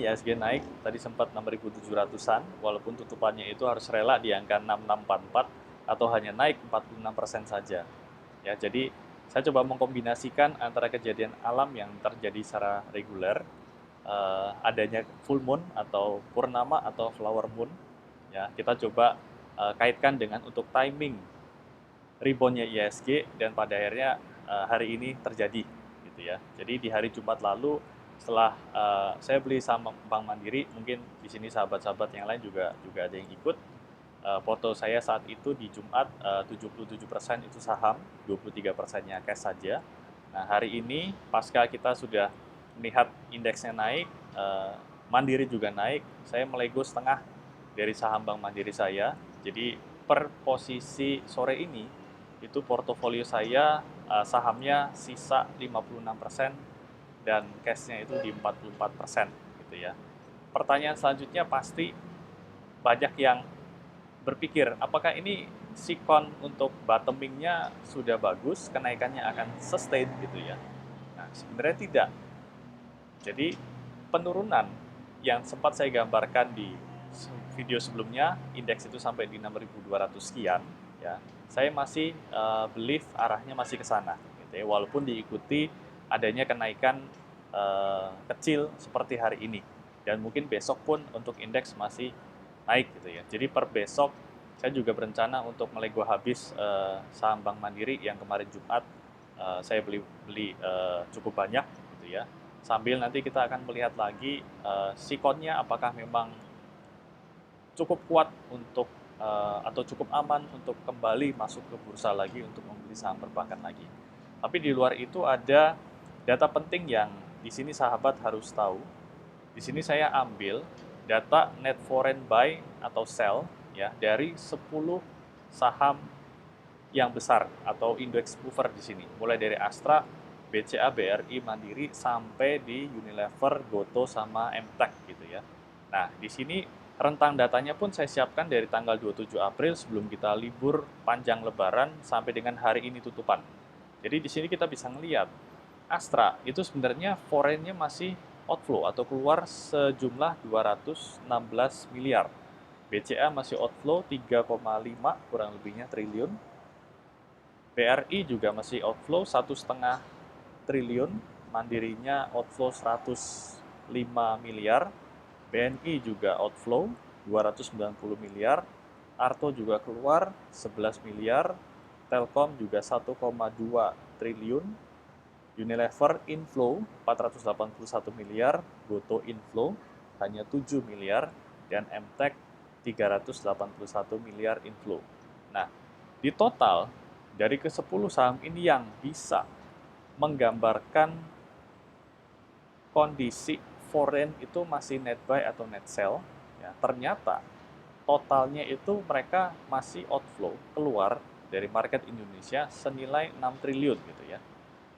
IHSG naik, tadi sempat 6.700-an, walaupun tutupannya itu harus rela di angka 6644 atau hanya naik 46% saja. Ya, jadi saya coba mengkombinasikan antara kejadian alam yang terjadi secara reguler, adanya full moon atau purnama atau flower moon. Ya, kita coba kaitkan dengan untuk timing reboundnya IHSG dan pada akhirnya hari ini terjadi gitu ya. Jadi di hari Jumat lalu setelah saya beli saham Bank Mandiri, mungkin di sini sahabat-sahabat yang lain juga ada yang ikut. Foto saya saat itu di Jumat 77% itu saham, 23%-nya cash saja. Nah, hari ini pasca kita sudah melihat indeksnya naik, Mandiri juga naik, saya melego setengah dari saham Bank Mandiri saya. Jadi per posisi sore ini itu portofolio saya sahamnya sisa 56% dan cash-nya itu di 44% gitu ya. Pertanyaan selanjutnya pasti banyak yang berpikir apakah ini sikon untuk bottoming-nya sudah bagus, kenaikannya akan sustain gitu ya. Nah, sebenarnya tidak. Jadi penurunan yang sempat saya gambarkan di video sebelumnya, indeks itu sampai di 6.200 sekian, ya. Saya masih believe arahnya masih ke sana, gitu ya. Walaupun diikuti adanya kenaikan kecil seperti hari ini, dan mungkin besok pun untuk indeks masih naik, gitu ya. Jadi per besok saya juga berencana untuk melego habis saham Bank Mandiri yang kemarin Jumat saya beli cukup banyak, gitu ya. Sambil nanti kita akan melihat lagi sikonnya apakah memang cukup kuat untuk atau cukup aman untuk kembali masuk ke bursa lagi untuk membeli saham perbankan lagi. Tapi di luar itu ada data penting yang di sini sahabat harus tahu. Di sini saya ambil data net foreign buy atau sell ya dari 10 saham yang besar atau index mover di sini. Mulai dari Astra, BCA, BRI, Mandiri sampai di Unilever, Goto sama Emtek gitu ya. Nah, di sini rentang datanya pun saya siapkan dari tanggal 27 April sebelum kita libur panjang lebaran sampai dengan hari ini tutupan. Jadi di sini kita bisa ngelihat Astra itu sebenarnya foreign-nya masih outflow atau keluar sejumlah 216 miliar. BCA masih outflow 3,5 kurang lebihnya triliun. BRI juga masih outflow 1,5 triliun, Mandirinya outflow 105 miliar, BNI juga outflow 290 miliar, Arto juga keluar 11 miliar, Telkom juga 1,2 triliun, Unilever inflow 481 miliar, Goto inflow hanya 7 miliar, dan Emtek 381 miliar inflow. Nah, di total dari ke-10 saham ini yang bisa menggambarkan kondisi foreign itu masih net buy atau net sell, ya, ternyata totalnya itu mereka masih outflow keluar dari market Indonesia senilai 6 triliun gitu ya.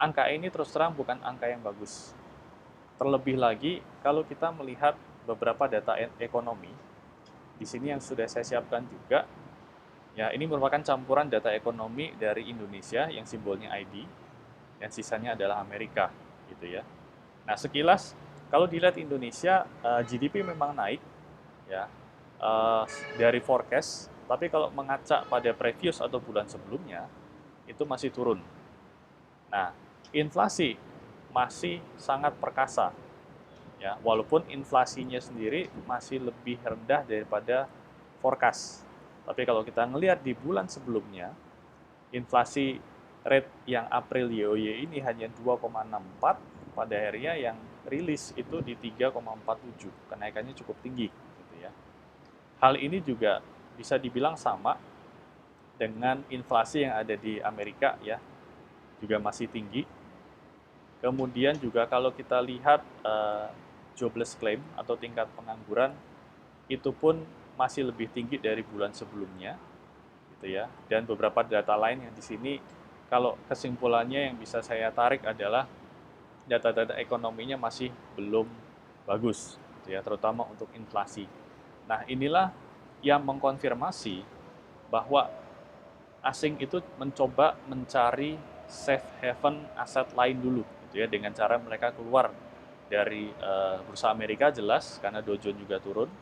Angka ini terus terang bukan angka yang bagus. Terlebih lagi kalau kita melihat beberapa data ekonomi di sini yang sudah saya siapkan juga. Ya, ini merupakan campuran data ekonomi dari Indonesia yang simbolnya ID, dan sisanya adalah Amerika, gitu ya. Nah, sekilas kalau dilihat Indonesia, GDP memang naik, ya, dari forecast, tapi kalau mengacak pada previous atau bulan sebelumnya, itu masih turun. Nah, inflasi masih sangat perkasa, ya, walaupun inflasinya sendiri masih lebih rendah daripada forecast. Tapi kalau kita ngelihat di bulan sebelumnya, inflasi rate yang April YoY ini hanya 2,64, pada akhirnya yang rilis itu di 3,47, kenaikannya cukup tinggi gitu ya. Hal ini juga bisa dibilang sama dengan inflasi yang ada di Amerika ya, juga masih tinggi. Kemudian juga kalau kita lihat jobless claim atau tingkat pengangguran itu pun masih lebih tinggi dari bulan sebelumnya gitu ya. Dan beberapa data lain yang di sini kalau kesimpulannya yang bisa saya tarik adalah data-data ekonominya masih belum bagus gitu ya, terutama untuk inflasi. Nah, inilah yang mengkonfirmasi bahwa asing itu mencoba mencari safe haven aset lain dulu gitu ya, dengan cara mereka keluar dari bursa Amerika jelas karena Dow Jones juga turun,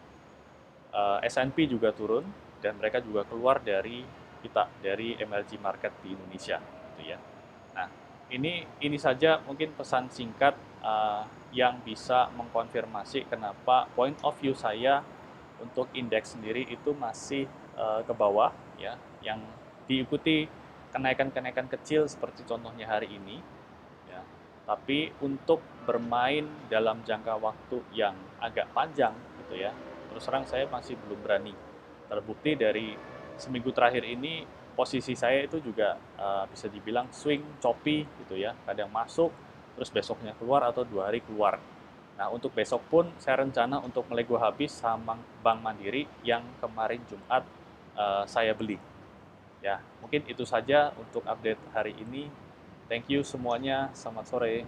S&P juga turun, dan mereka juga keluar dari kita dari emerging market di Indonesia, gitu ya. Nah, ini saja mungkin pesan singkat yang bisa mengkonfirmasi kenapa point of view saya untuk indeks sendiri itu masih ke bawah, ya, yang diikuti kenaikan-kenaikan kecil seperti contohnya hari ini, ya. Tapi untuk bermain dalam jangka waktu yang agak panjang, gitu ya, terus terang saya masih belum berani. Terbukti dari seminggu terakhir ini posisi saya itu juga bisa dibilang swing choppy gitu ya, kadang masuk terus besoknya keluar atau 2 hari keluar. Nah, untuk besok pun saya rencana untuk melego habis saham Bank Mandiri yang kemarin Jumat saya beli. Ya, mungkin itu saja untuk update hari ini. Thank you semuanya, selamat sore.